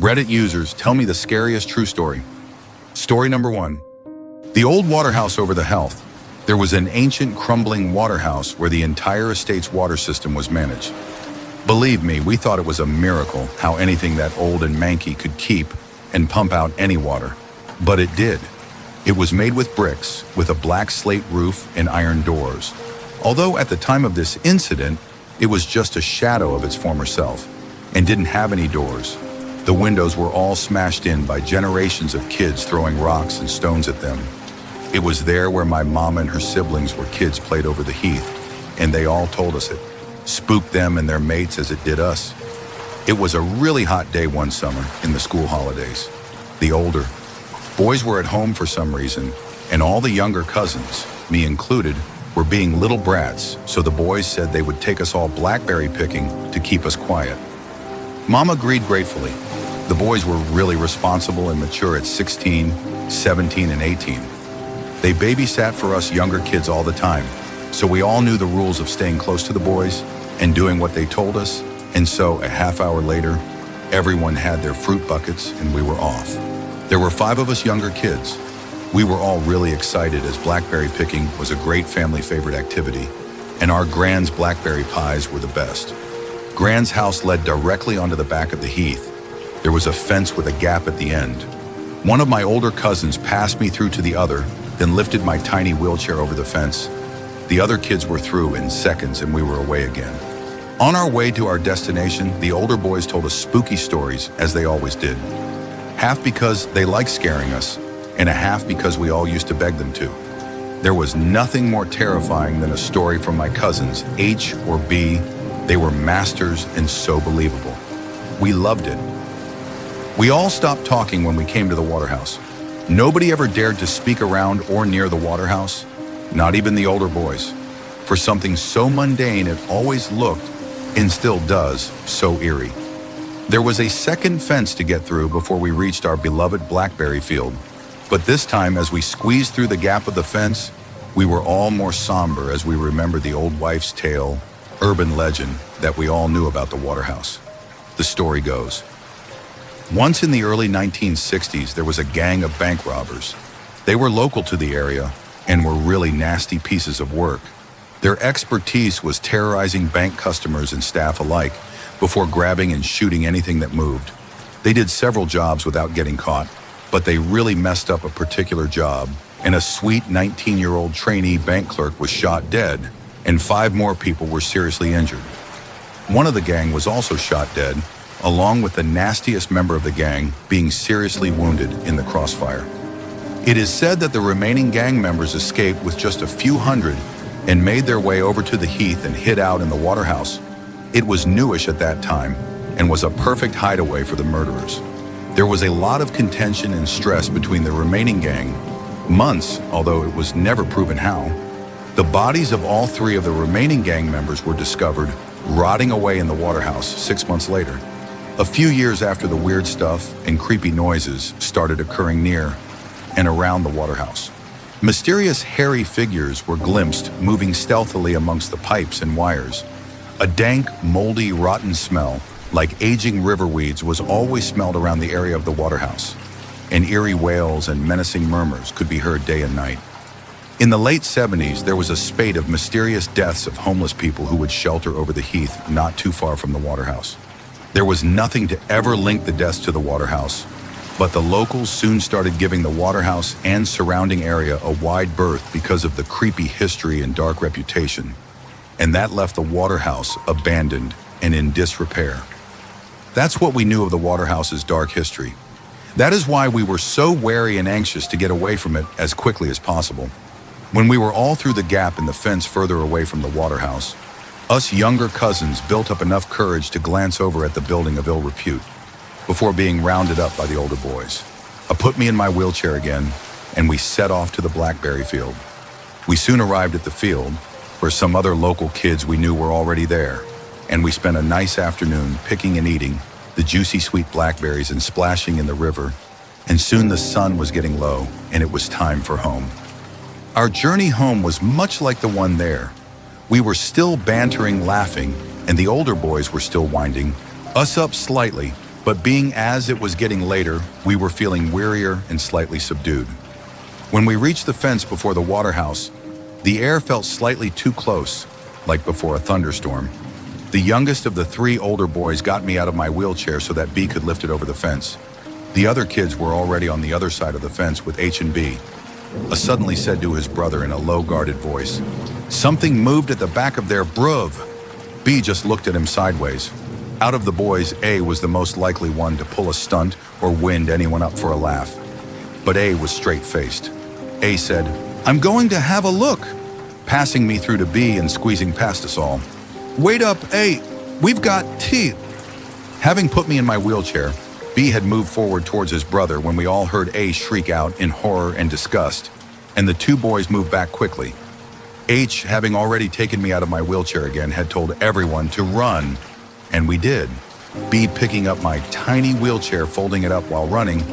Reddit users, tell me the scariest true story. Story number 1. The old waterhouse over the health. There was an ancient crumbling waterhouse where the entire estate's water system was managed. Believe me, we thought it was a miracle how anything that old and manky could keep and pump out any water. But it did. It was made with bricks, with a black slate roof and iron doors. Although at the time of this incident, it was just a shadow of its former self and didn't have any doors. The windows were all smashed in by generations of kids throwing rocks and stones at them. It was there where my mom and her siblings were kids played over the heath, and they all told us it spooked them and their mates as it did us. It was a really hot day one summer in the school holidays. The older boys were at home for some reason, and all the younger cousins, me included, were being little brats, so the boys said they would take us all blackberry picking to keep us quiet. Mom agreed gratefully. The boys were really responsible and mature at 16, 17, and 18. They babysat for us younger kids all the time, so we all knew the rules of staying close to the boys and doing what they told us, and so a half hour later, everyone had their fruit buckets and we were off. There were 5 of us younger kids. We were all really excited as blackberry picking was a great family favorite activity, and our Gran's blackberry pies were the best. Gran's house led directly onto the back of the heath. There was a fence with a gap at the end. One of my older cousins passed me through to the other, then lifted my tiny wheelchair over the fence. The other kids were through in seconds and we were away again. On our way to our destination, the older boys told us spooky stories, as they always did. Half because they liked scaring us, and a half because we all used to beg them to. There was nothing more terrifying than a story from my cousins, H or B. They were masters and so believable. We loved it. We all stopped talking when we came to the waterhouse. Nobody ever dared to speak around or near the waterhouse, not even the older boys. For something so mundane, it always looked, and still does, so eerie. There was a second fence to get through before we reached our beloved blackberry field. But this time, as we squeezed through the gap of the fence, we were all more somber as we remembered the old wife's tale, urban legend that we all knew about the waterhouse. The story goes, once in the early 1960s, there was a gang of bank robbers. They were local to the area and were really nasty pieces of work. Their expertise was terrorizing bank customers and staff alike before grabbing and shooting anything that moved. They did several jobs without getting caught, but they really messed up a particular job, and a sweet 19-year-old trainee bank clerk was shot dead, and 5 more people were seriously injured. One of the gang was also shot dead, along with the nastiest member of the gang being seriously wounded in the crossfire. It is said that the remaining gang members escaped with just a few hundred and made their way over to the heath and hid out in the waterhouse. It was newish at that time and was a perfect hideaway for the murderers. There was a lot of contention and stress between the remaining gang, months, although it was never proven how. The bodies of all 3 of the remaining gang members were discovered rotting away in the waterhouse 6 months later. A few years after the weird stuff and creepy noises started occurring near and around the waterhouse. Mysterious hairy figures were glimpsed moving stealthily amongst the pipes and wires. A dank, moldy, rotten smell, like aging river weeds, was always smelled around the area of the waterhouse, and eerie wails and menacing murmurs could be heard day and night. In the late 70s, there was a spate of mysterious deaths of homeless people who would shelter over the heath not too far from the waterhouse. There was nothing to ever link the deaths to the waterhouse, but the locals soon started giving the waterhouse and surrounding area a wide berth because of the creepy history and dark reputation, and that left the waterhouse abandoned and in disrepair. That's what we knew of the waterhouse's dark history. That is why we were so wary and anxious to get away from it as quickly as possible. When we were all through the gap in the fence further away from the waterhouse, us younger cousins built up enough courage to glance over at the building of ill repute before being rounded up by the older boys. I put me in my wheelchair again, and we set off to the blackberry field. We soon arrived at the field, where some other local kids we knew were already there, and we spent a nice afternoon picking and eating the juicy sweet blackberries and splashing in the river, and soon the sun was getting low, and it was time for home. Our journey home was much like the one there. We were still bantering, laughing, and the older boys were still winding us up slightly But being as it was getting later, we were feeling wearier and slightly subdued. When we reached the fence before the water house, the air felt slightly too close, like before a thunderstorm. The youngest of the three older boys got me out of my wheelchair so that B could lift it over the fence. The other kids were already on the other side of the fence with H and B. A suddenly said to his brother in a low, guarded voice, "Something moved at the back of their bruv." B just looked at him sideways. Out of the boys, A was the most likely one to pull a stunt or wind anyone up for a laugh. But A was straight-faced. A said, "I'm going to have a look," passing me through to B and squeezing past us all. "Wait up, A, we've got teeth." Having put me in my wheelchair, B had moved forward towards his brother when we all heard A shriek out in horror and disgust, and the two boys moved back quickly. H, having already taken me out of my wheelchair again, had told everyone to run, and we did. B picking up my tiny wheelchair, folding it up while running,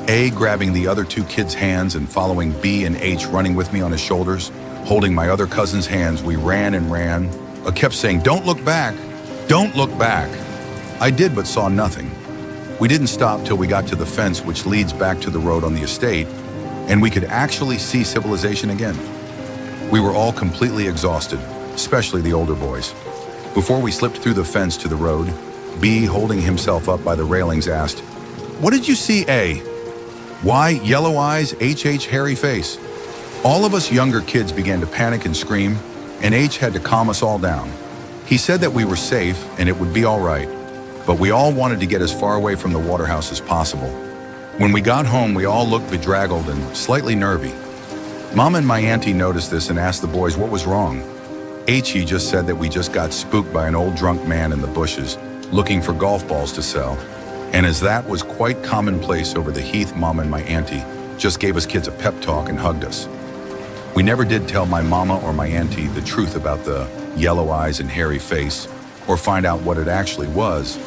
A grabbing the other two kids' hands and following B and H running with me on his shoulders. Holding my other cousin's hands, we ran and ran. I kept saying, "Don't look back, don't look back." I did, but saw nothing. We didn't stop till we got to the fence which leads back to the road on the estate, and we could actually see civilization again. We were all completely exhausted, especially the older boys. Before we slipped through the fence to the road, B, holding himself up by the railings, asked, "What did you see, A?" "Why, yellow eyes, H, hairy face." All of us younger kids began to panic and scream, and H had to calm us all down. He said that we were safe and it would be all right, but we all wanted to get as far away from the water house as possible. When we got home, we all looked bedraggled and slightly nervy. Mom and my auntie noticed this and asked the boys what was wrong. H just said that we just got spooked by an old drunk man in the bushes looking for golf balls to sell. And as that was quite commonplace over the heath, Mom and my auntie just gave us kids a pep talk and hugged us. We never did tell my mama or my auntie the truth about the yellow eyes and hairy face or find out what it actually was,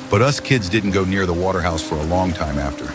but us kids didn't go near the water house for a long time after.